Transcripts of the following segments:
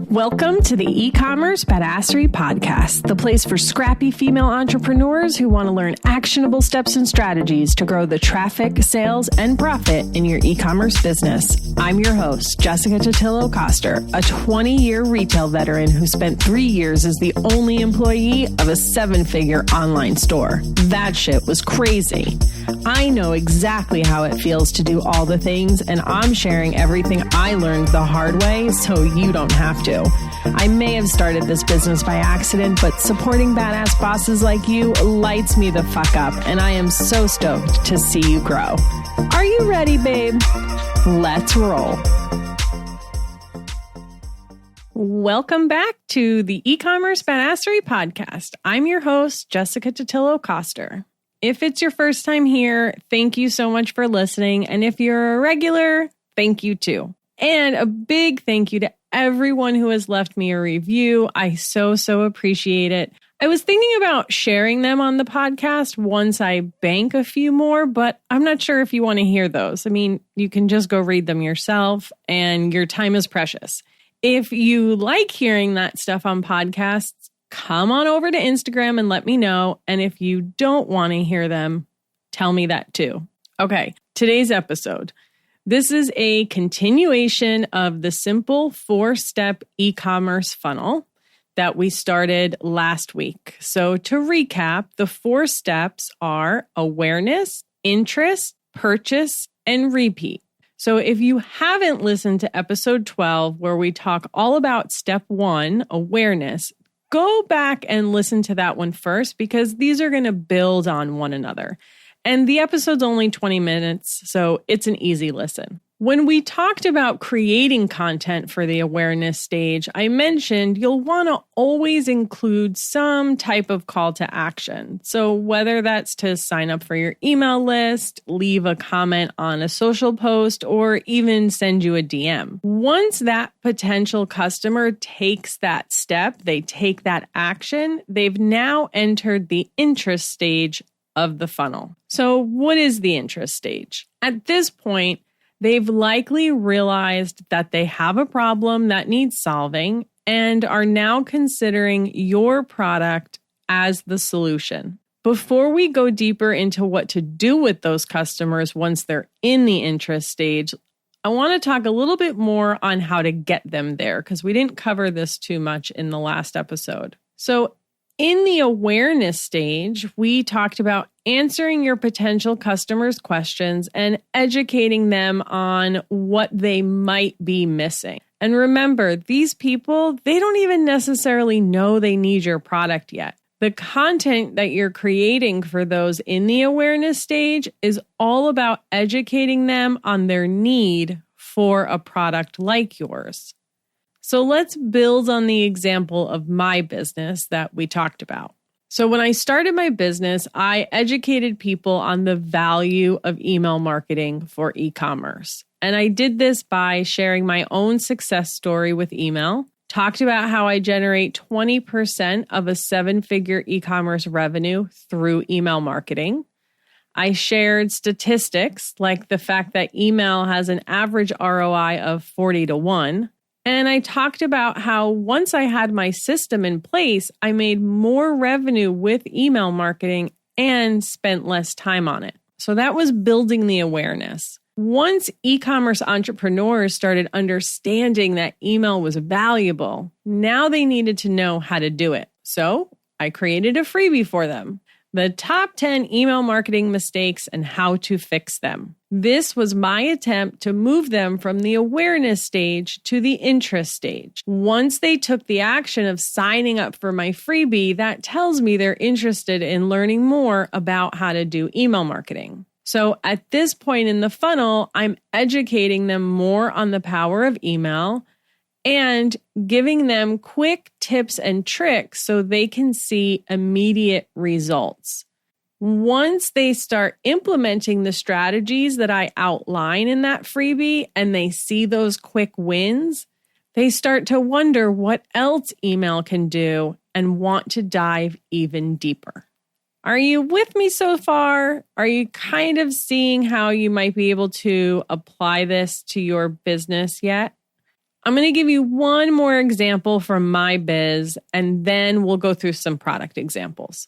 Welcome to the eCommerce Badassery podcast, the place for scrappy female entrepreneurs who want to learn actionable steps and strategies to grow the traffic, sales, and profit in your e-commerce business. I'm your host, Jessica Totillo-Coster, a 20-year retail veteran who spent 3 years as the only employee of a 7-figure online store. That shit was crazy. I know exactly how it feels to do all the things, and I'm sharing everything I learned the hard way so you don't have to. I may have started this business by accident, but supporting badass bosses like you lights me the fuck up, and I am so stoked to see you grow. Are you ready, babe? Let's roll. Welcome back to the eCommerce Badassery podcast. I'm your host, Jessica Totillo-Coster. If it's your first time here, thank you so much for listening. And if you're a regular, thank you too. And a big thank you to everyone who has left me a review. I so appreciate it. I was thinking about sharing them on the podcast once I bank a few more, but I'm not sure if you want to hear those. I mean, you can just go read them yourself, and your time is precious. If you like hearing that stuff on podcasts, come on over to Instagram and let me know. And if you don't want to hear them, tell me that too. Okay, today's episode. This is a continuation of the simple 4-step e-commerce funnel that we started last week. So to recap, the 4 steps are awareness, interest, purchase, and repeat. So if you haven't listened to episode 12, where we talk all about step 1, awareness, go back and listen to that one first, because these are going to build on one another. And the episode's only 20 minutes, so it's an easy listen. When we talked about creating content for the awareness stage, I mentioned you'll want to always include some type of call to action. So whether that's to sign up for your email list, leave a comment on a social post, or even send you a DM. Once that potential customer takes that step, they take that action, they've now entered the interest stage of the funnel. So what is the interest stage? At this point, they've likely realized that they have a problem that needs solving and are now considering your product as the solution. Before we go deeper into what to do with those customers once they're in the interest stage, I want to talk a little bit more on how to get them there, because we didn't cover this too much in the last episode. So in the awareness stage, we talked about answering your potential customers' questions and educating them on what they might be missing. And remember, these people, they don't even necessarily know they need your product yet. The content that you're creating for those in the awareness stage is all about educating them on their need for a product like yours. So let's build on the example of my business that we talked about. So when I started my business, I educated people on the value of email marketing for e-commerce. And I did this by sharing my own success story with email, talked about how I generate 20% of a 7-figure e-commerce revenue through email marketing. I shared statistics like the fact that email has an average ROI of 40 to 1. And I talked about how once I had my system in place, I made more revenue with email marketing and spent less time on it. So that was building the awareness. Once e-commerce entrepreneurs started understanding that email was valuable, now they needed to know how to do it. So I created a freebie for them. The top 10 email marketing mistakes and how to fix them. This was my attempt to move them from the awareness stage to the interest stage. Once they took the action of signing up for my freebie, that tells me they're interested in learning more about how to do email marketing. So at this point in the funnel, I'm educating them more on the power of email and giving them quick tips and tricks so they can see immediate results. Once they start implementing the strategies that I outline in that freebie and they see those quick wins, they start to wonder what else email can do and want to dive even deeper. Are you with me so far? Are you kind of seeing how you might be able to apply this to your business yet? I'm going to give you one more example from my biz, and then we'll go through some product examples.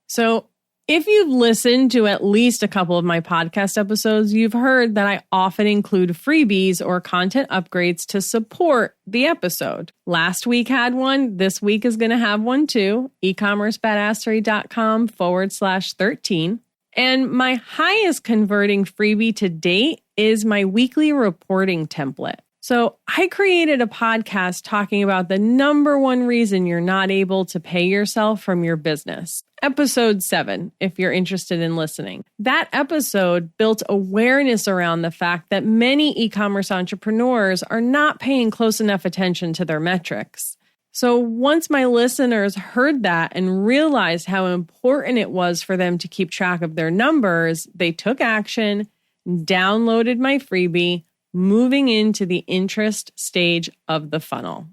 So if you've listened to at least a couple of my podcast episodes, you've heard that I often include freebies or content upgrades to support the episode. Last week had one. This week is going to have one too. eCommerceBadassery.com/13. And my highest converting freebie to date is my weekly reporting template. So I created a podcast talking about the number one reason you're not able to pay yourself from your business. Episode 7, if you're interested in listening. That episode built awareness around the fact that many e-commerce entrepreneurs are not paying close enough attention to their metrics. So once my listeners heard that and realized how important it was for them to keep track of their numbers, they took action, downloaded my freebie, moving into the interest stage of the funnel.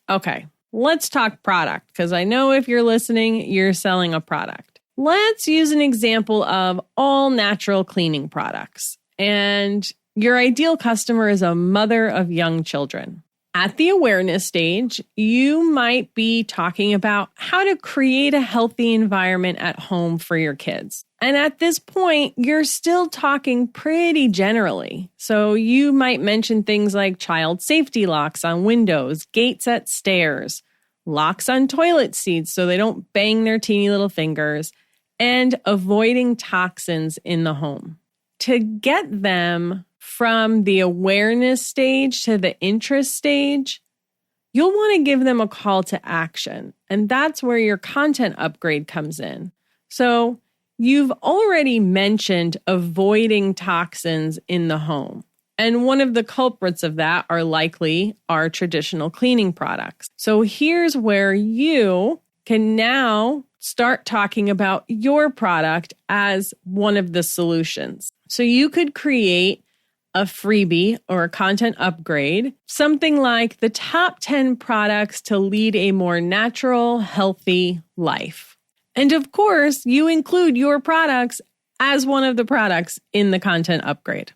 Okay, let's talk product, because I know if you're listening, you're selling a product. Let's use an example of all natural cleaning products. And your ideal customer is a mother of young children. At the awareness stage, you might be talking about how to create a healthy environment at home for your kids. And at this point, you're still talking pretty generally. So you might mention things like child safety locks on windows, gates at stairs, locks on toilet seats so they don't bang their teeny little fingers, and avoiding toxins in the home. To get them from the awareness stage to the interest stage, you'll want to give them a call to action. And that's where your content upgrade comes in. So you've already mentioned avoiding toxins in the home. And one of the culprits of that are likely our traditional cleaning products. So here's where you can now start talking about your product as one of the solutions. So you could create a freebie or a content upgrade, something like the top 10 products to lead a more natural, healthy life. And of course, you include your products as one of the products in the content upgrade.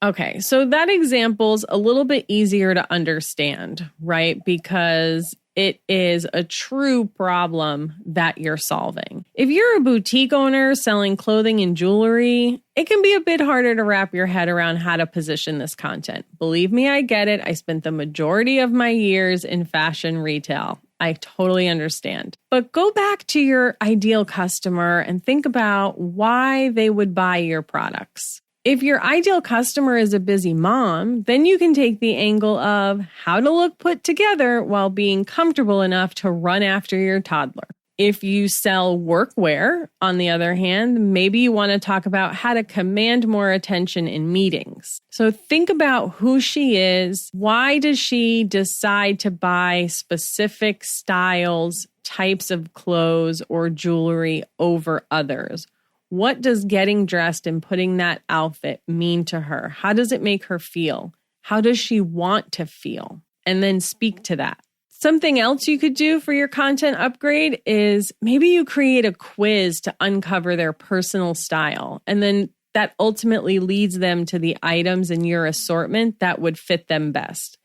Okay, so that example's a little bit easier to understand, right? Because it is a true problem that you're solving. If you're a boutique owner selling clothing and jewelry, it can be a bit harder to wrap your head around how to position this content. Believe me, I get it. I spent the majority of my years in fashion retail. I totally understand. But go back to your ideal customer and think about why they would buy your products. If your ideal customer is a busy mom, then you can take the angle of how to look put together while being comfortable enough to run after your toddler. If you sell workwear, on the other hand, maybe you want to talk about how to command more attention in meetings. So think about who she is. Why does she decide to buy specific styles, types of clothes, or jewelry over others? What does getting dressed and putting that outfit mean to her? How does it make her feel? How does she want to feel? And then speak to that. Something else you could do for your content upgrade is maybe you create a quiz to uncover their personal style. And then that ultimately leads them to the items in your assortment that would fit them best.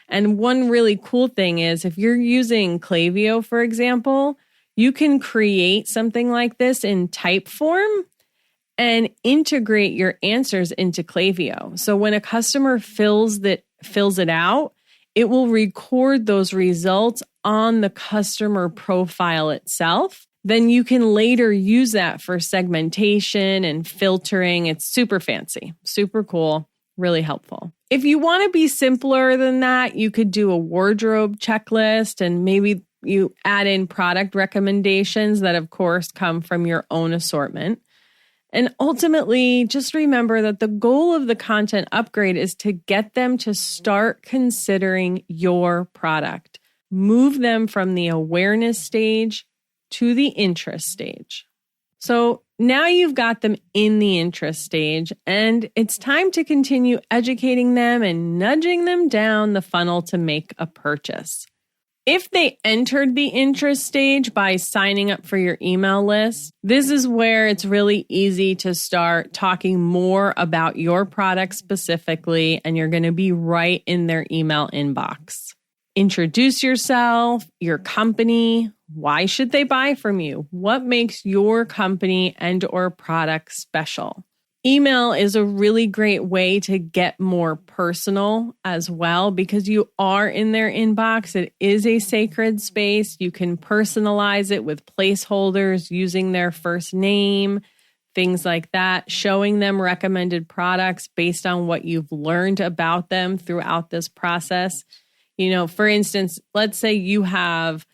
And one really cool thing is if you're using Klaviyo, for example, you can create something like this in type form and integrate your answers into Klaviyo. So when a customer fills it out, it will record those results on the customer profile itself. Then you can later use that for segmentation and filtering. It's super fancy, super cool, really helpful. If you want to be simpler than that, you could do a wardrobe checklist and maybe you add in product recommendations that, of course, come from your own assortment. And ultimately, just remember that the goal of the content upgrade is to get them to start considering your product. Move them from the awareness stage to the interest stage. So now you've got them in the interest stage, and it's time to continue educating them and nudging them down the funnel to make a purchase. If they entered the interest stage by signing up for your email list, this is where it's really easy to start talking more about your product specifically, and you're going to be right in their email inbox. Introduce yourself, your company. Why should they buy from you? What makes your company and/or product special? Email is a really great way to get more personal as well because you are in their inbox. It is a sacred space. You can personalize it with placeholders using their first name, things like that, showing them recommended products based on what you've learned about them throughout this process. For instance, let's say you have,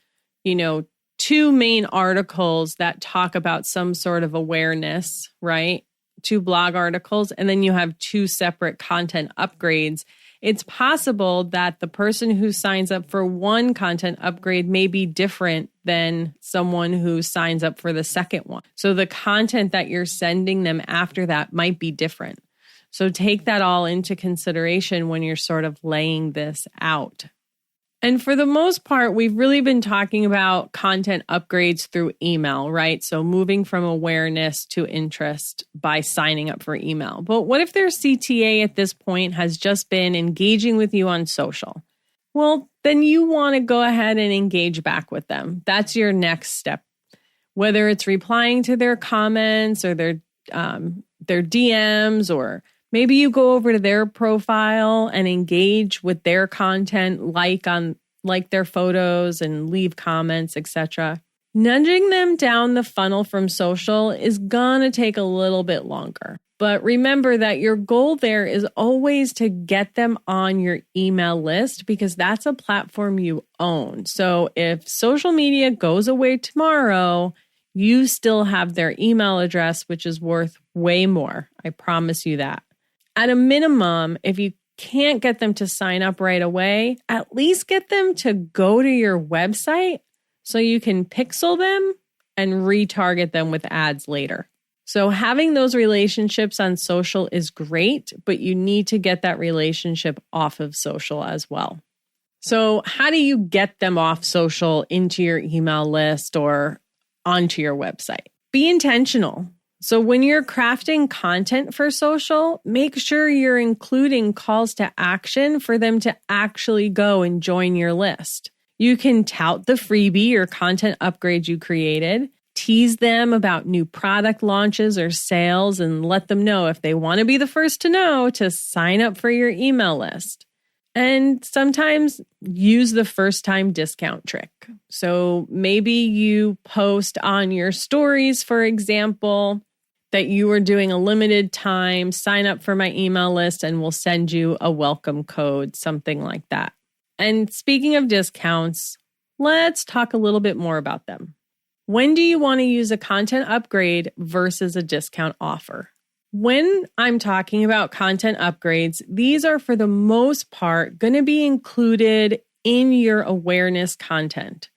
2 main articles that talk about some sort of awareness, right? 2 blog articles, and then you have 2 separate content upgrades. It's possible that the person who signs up for one content upgrade may be different than someone who signs up for the second one. So the content that you're sending them after that might be different. So take that all into consideration when you're sort of laying this out. And for the most part, we've really been talking about content upgrades through email, right? So moving from awareness to interest by signing up for email. But what if their CTA at this point has just been engaging with you on social? Well, then you want to go ahead and engage back with them. That's your next step. Whether it's replying to their comments or their DMs, or maybe you go over to their profile and engage with their content, like their photos and leave comments, etc. Nudging them down the funnel from social is gonna take a little bit longer. But remember that your goal there is always to get them on your email list because that's a platform you own. So if social media goes away tomorrow, you still have their email address, which is worth way more. I promise you that. At a minimum, if you can't get them to sign up right away, at least get them to go to your website so you can pixel them and retarget them with ads later. So having those relationships on social is great, but you need to get that relationship off of social as well. So how do you get them off social into your email list or onto your website? Be intentional. So when you're crafting content for social, make sure you're including calls to action for them to actually go and join your list. You can tout the freebie or content upgrade you created, tease them about new product launches or sales, and let them know if they want to be the first to know to sign up for your email list. And sometimes use the first time discount trick. So maybe you post on your stories, for example, that you are doing a limited time, sign up for my email list and we'll send you a welcome code, something like that. And speaking of discounts, let's talk a little bit more about them. When do you want to use a content upgrade versus a discount offer? When I'm talking about content upgrades, these are for the most part going to be included in your awareness content.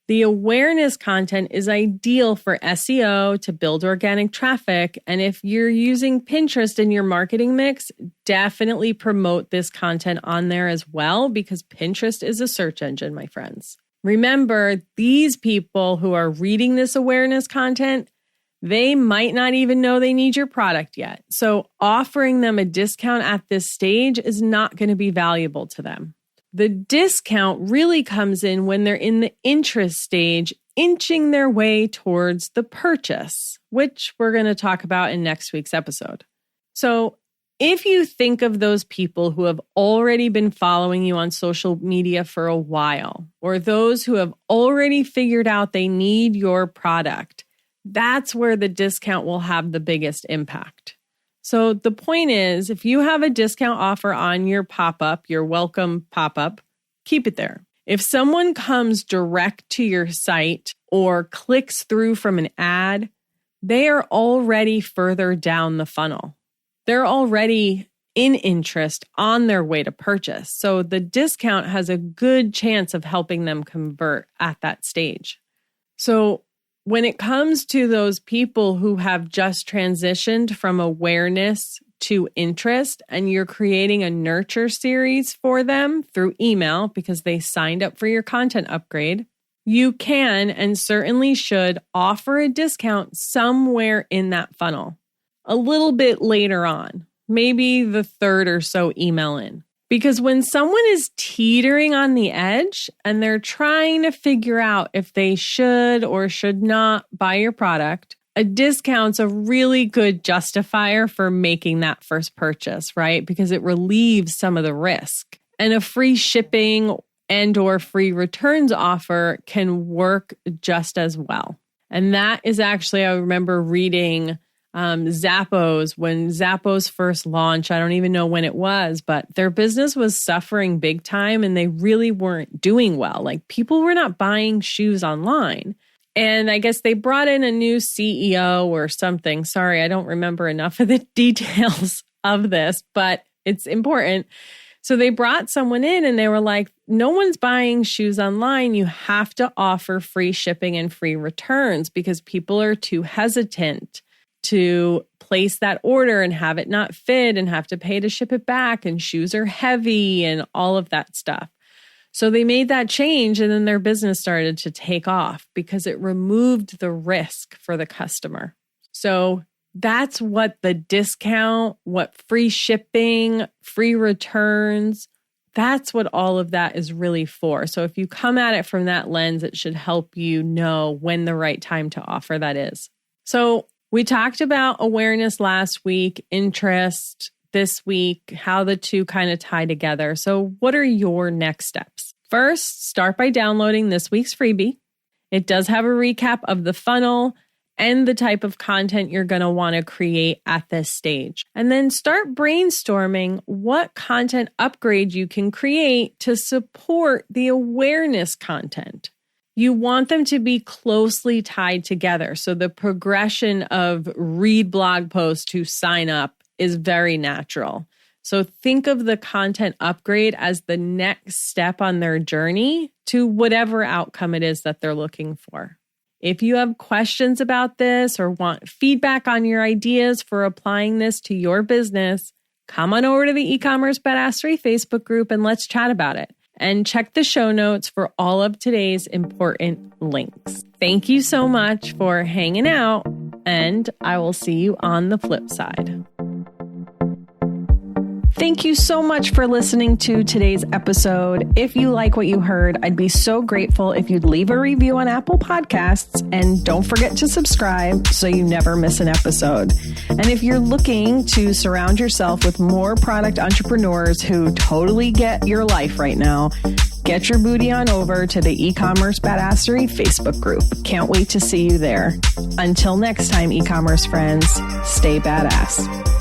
The awareness content is ideal for SEO to build organic traffic. And if you're using Pinterest in your marketing mix, definitely promote this content on there as well, because Pinterest is a search engine, my friends. Remember, these people who are reading this awareness content, they might not even know they need your product yet. So offering them a discount at this stage is not going to be valuable to them. The discount really comes in when they're in the interest stage, inching their way towards the purchase, which we're going to talk about in next week's episode. So if you think of those people who have already been following you on social media for a while, or those who have already figured out they need your product, that's where the discount will have the biggest impact. So the point is, if you have a discount offer on your pop-up, your welcome pop-up, keep it there. If someone comes direct to your site or clicks through from an ad, they are already further down the funnel. They're already in interest on their way to purchase. So the discount has a good chance of helping them convert at that stage. So when it comes to those people who have just transitioned from awareness to interest and you're creating a nurture series for them through email because they signed up for your content upgrade, you can and certainly should offer a discount somewhere in that funnel, a little bit later on, maybe the third or so email in. Because when someone is teetering on the edge and they're trying to figure out if they should or should not buy your product, a discount's a really good justifier for making that first purchase, right? Because it relieves some of the risk. And a free shipping and or free returns offer can work just as well. And that is actually, I remember reading Zappos, when Zappos first launched, I don't even know when it was, but their business was suffering big time and they really weren't doing well. Like people were not buying shoes online. And I guess they brought in a new CEO or something. Sorry, I don't remember enough of the details of this, but it's important. So they brought someone in and they were like, no one's buying shoes online. You have to offer free shipping and free returns because people are too hesitant to place that order and have it not fit and have to pay to ship it back. And shoes are heavy and all of that stuff. So they made that change and then their business started to take off because it removed the risk for the customer. So that's what the discount, what free shipping, free returns, that's what all of that is really for. So if you come at it from that lens, it should help you know when the right time to offer that is. So we talked about awareness last week, interest this week, how the two kind of tie together. So what are your next steps? First, start by downloading this week's freebie. It does have a recap of the funnel and the type of content you're going to want to create at this stage. And then start brainstorming what content upgrade you can create to support the awareness content. You want them to be closely tied together. So the progression of read blog post to sign up is very natural. So think of the content upgrade as the next step on their journey to whatever outcome it is that they're looking for. If you have questions about this or want feedback on your ideas for applying this to your business, come on over to the eCommerce Badassery Facebook group and let's chat about it. And check the show notes for all of today's important links. Thank you so much for hanging out, and I will see you on the flip side. Thank you so much for listening to today's episode. If you like what you heard, I'd be so grateful if you'd leave a review on Apple Podcasts, and don't forget to subscribe so you never miss an episode. And if you're looking to surround yourself with more product entrepreneurs who totally get your life right now, get your booty on over to the eCommerce Badassery Facebook group. Can't wait to see you there. Until next time, e-commerce friends, stay badass.